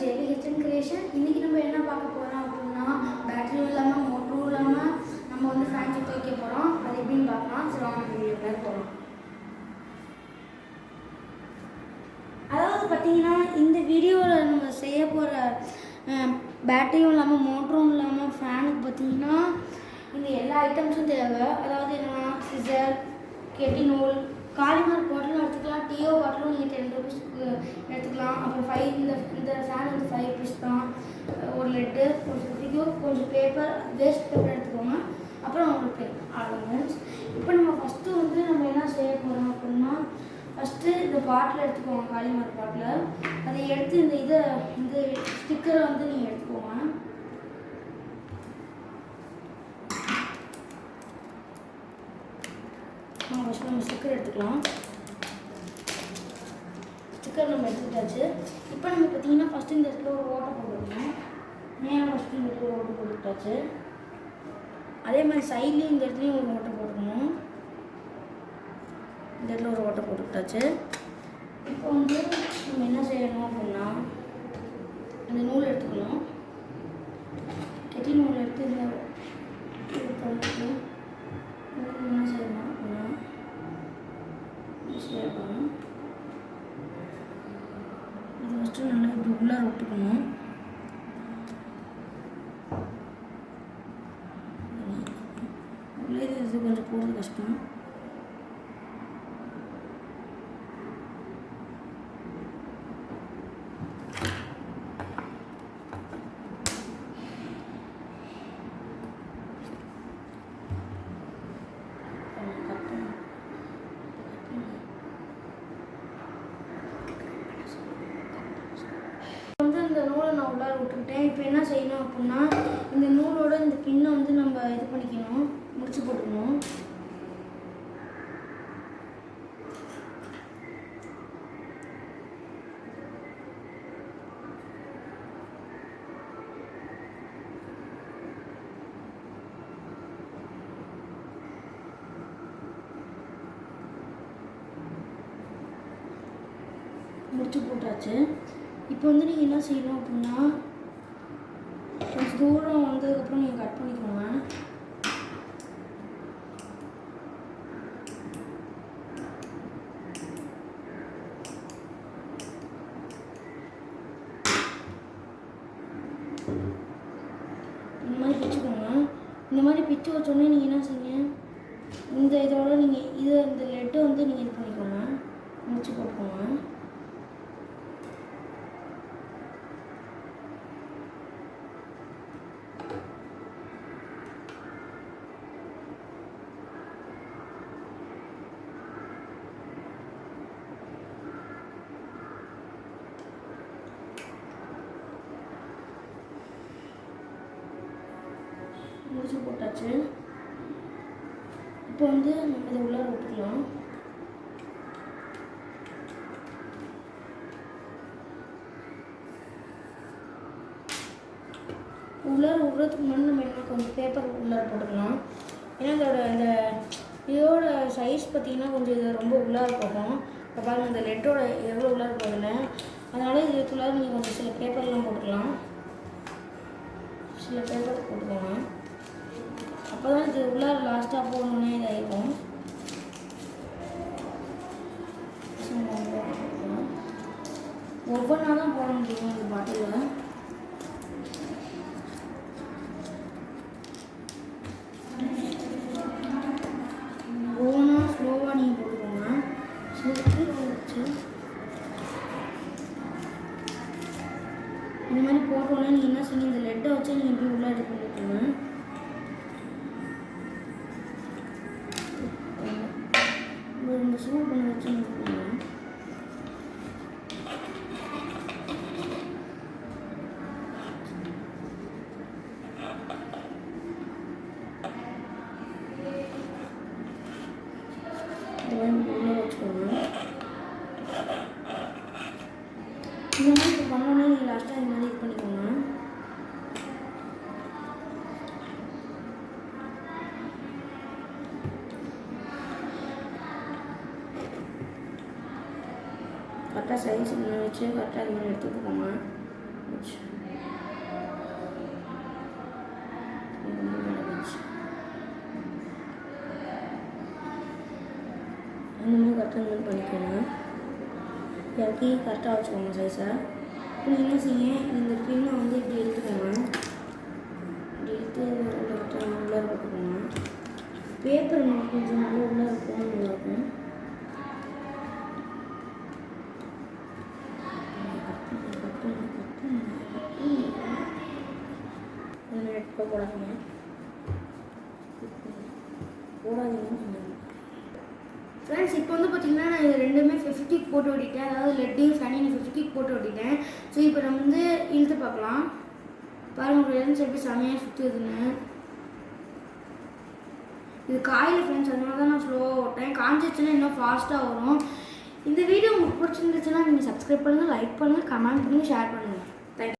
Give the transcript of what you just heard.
JP kitchen creation. இன்றைக்கி நம்ம என்ன பார்க்க போகிறோம் அப்படின்னா, பேட்டரியும் இல்லாமல் மோட்டரும் இல்லாமல் நம்ம வந்து ஃபேன் சுற்றி வைக்க போகிறோம். அது எப்படின்னு பார்க்கலாம். சரி வாங்க வீடியோக்குள்ள போகிறோம். அதாவது பார்த்தீங்கன்னா, இந்த வீடியோவில் நம்ம செய்ய போகிற பேட்டரியும் இல்லாமல் மோட்டரும் இல்லாமல் ஃபேனுக்கு பார்த்தீங்கன்னா இந்த எல்லா ஐட்டம்ஸும் தேவை. அதாவது என்னென்னா சிசர், கெட்டி நூல், காலிமார் பாட்டிலும் எடுத்துக்கலாம், டிஓ பாட்டிலும் நீங்கள் 10 ரூபீஸ்க்கு எடுத்துக்கலாம். அப்புறம் இந்த ஃபேன் வந்து 5 ரூபீஸ் தான். ஒரு லெட்டு, ஒரு சுத்திக்கோ, கொஞ்சம் பேப்பர், வேஸ்ட் பேப்பர் எடுத்துக்கோங்க. அப்புறம் உங்களுக்கு ஆர்னமெண்ட்ஸ். இப்போ நம்ம ஃபஸ்ட்டு வந்து நம்ம என்ன செய்ய போகிறோம் அப்படின்னா, ஃபஸ்ட்டு இந்த பாட்டில் எடுத்துக்கோங்க, காலிமார் பாட்டில். அதை எடுத்து இந்த ஸ்டிக்கரை வந்து நீங்கள் எடுத்துக்கோங்க. ஃபஸ்ட்டு நம்ம ஸ்டிக்கர் எடுத்துக்கலாம். ஸ்டிக்கர் நம்ம எடுத்துக்கிட்டாச்சு. இப்போ நம்ம பார்த்தீங்கன்னா ஃபஸ்ட்டு இந்த இடத்துல ஒரு ஓட்டை போட்டுக்கணும். மேலே ஃபஸ்ட்டு இந்த இடத்துல ஒரு ஓட்டை போட்டுக்கிட்டாச்சு. அதே மாதிரி சைட்லேயும் இந்த இடத்துலையும் ஒரு ஓட்டை போட்டுக்கணும். இந்த இடத்துல ஒரு ஓட்டை போட்டுக்கிட்டாச்சு. இப்போ வந்து நம்ம என்ன செய்யணும் அப்படின்னா, இந்த நூல் எடுத்துக்கணும். கெட்டி நூல் எடுத்து இந்த பண்ணிட்டு என்ன செய்யணும் அப்படின்னா சேர்க்கணும். இது ஃபஸ்ட்டு நல்லா இப்படி உள்ளார விட்டுக்கணும். உள்ளே இது கொஞ்சம் போடுறது கஷ்டம். இந்த நூலை நான் உள்ளார விட்டுக்கிட்டேன். இப்போ என்ன செய்யணும் அப்படின்னா, இந்த நூலோட இந்த பின்னை வந்து நம்ம இது பண்ணிக்கணும், முடிச்சு போட்டுக்கணும். முடிச்சு போட்டாச்சு. இப்போ வந்து நீங்கள் என்ன செய்யணும் அப்படின்னா, கொஞ்சம் தூரம் வந்ததுக்கப்புறம் நீங்கள் கட் பண்ணிக்கோங்க. இந்த மாதிரி பிச்சுக்கோங்க. இந்த மாதிரி பிச்சு வச்சோடனே நீங்கள் என்ன செய்யுங்க, இந்த இதோட நீங்கள் இந்த லெட்டை வந்து நீங்கள் இது பண்ணிக்கோங்க, முடிச்சு போட்டுக்கோங்க. முடிச்சு போட்டாச்சு. இப்போ வந்து நம்ம இதை உள்ளார விட்டுக்கலாம். உள்ளார விடுறதுக்கு முன்னாடி நம்ம என்ன கொஞ்சம் பேப்பர் உள்ளார போட்டுக்கலாம். ஏன்னா இதோட சைஸ் பார்த்திங்கன்னா கொஞ்சம் இது ரொம்ப உள்ளார போகும். இப்போ பாருங்கள் இந்த லெட்டரோட எவ்வளோ உள்ளார போகுதுன்னு. அதனால் இதுக்குள்ளார நீங்கள் கொஞ்சம் சில பேப்பர்லாம் போட்டுக்கலாம். சில பேப்பர் போட்டுக்கோங்க. அப்போ தான் இது உள்ளார லாஸ்ட்டாக போகணுன்னே இதாகிருக்கும். ஒவ்வொன்றா தான் போட முடியும் இந்த பாட்டிலில். ஒவ்வொன்றா ஸ்லோவாக நீங்கள் போட்டுக்கோங்க. இந்த மாதிரி போட்டோன்னே நீங்கள் என்ன செய்யணும், இந்த லெட்டை வச்சு நீங்கள் இப்படி உள்ளே எடுத்து போட்டுக்கோங்க. இந்த சூடு பண்ணி வச்சு போட்டுக்கோங்க. உள்ளே வச்சுக்கோங்க. இந்த மாதிரி இப்போ பண்ணோன்னே நீங்கள் லாஸ்ட்டாக இந்த மாதிரி இது பண்ணிக்கோங்க. கரெக்டாக சைஸ் வச்சு கரெக்டாக இது மாதிரி எடுத்துக்கோங்க. இந்த மாதிரி கரெக்டாக பண்ணிக்கோங்க. இறக்கி கரெக்டாக வச்சுக்கோங்க சைஸை. இப்போ என்ன செய்ய, இந்த பின்னை வந்து இப்படி எடுத்துக்கோங்க. இப்படி எடுத்து கரெக்டாக உள்ளே போட்டுக்கோங்க. பேப்பர் கொஞ்சம் நல்லா உள்ளே இருக்கும், நல்லாயிருக்கும். இப்போ போடாதீங்க ஃப்ரெண்ட்ஸ். இப்போ வந்து பார்த்தீங்கன்னா நான் இது ரெண்டுமே 50 போட்டு ஓட்டிட்டேன். அதாவது லெட்டையும் ஃபேனையும் 50 போட்டு ஓட்டிட்டேன். ஸோ இப்போ நம்ம வந்து இழுத்து பார்க்கலாம். பாருங்கள் ஃப்ரெண்ட்ஸ் எப்படி செமையாக சுற்றுதுன்னு. இது காயில் ஃப்ரெண்ட்ஸ், அதனால தான் நான் ஸ்லோவாக ஓட்டேன். காஞ்சிச்சுன்னா இன்னும் ஃபாஸ்ட்டாக வரும். இந்த வீடியோ உங்களுக்கு பிடிச்சிருந்துச்சுன்னா நீங்கள் சப்ஸ்கிரைப் பண்ணுங்கள், லைக் பண்ணுங்கள், கமெண்ட் பண்ணுங்கள், ஷேர் பண்ணுங்கள்.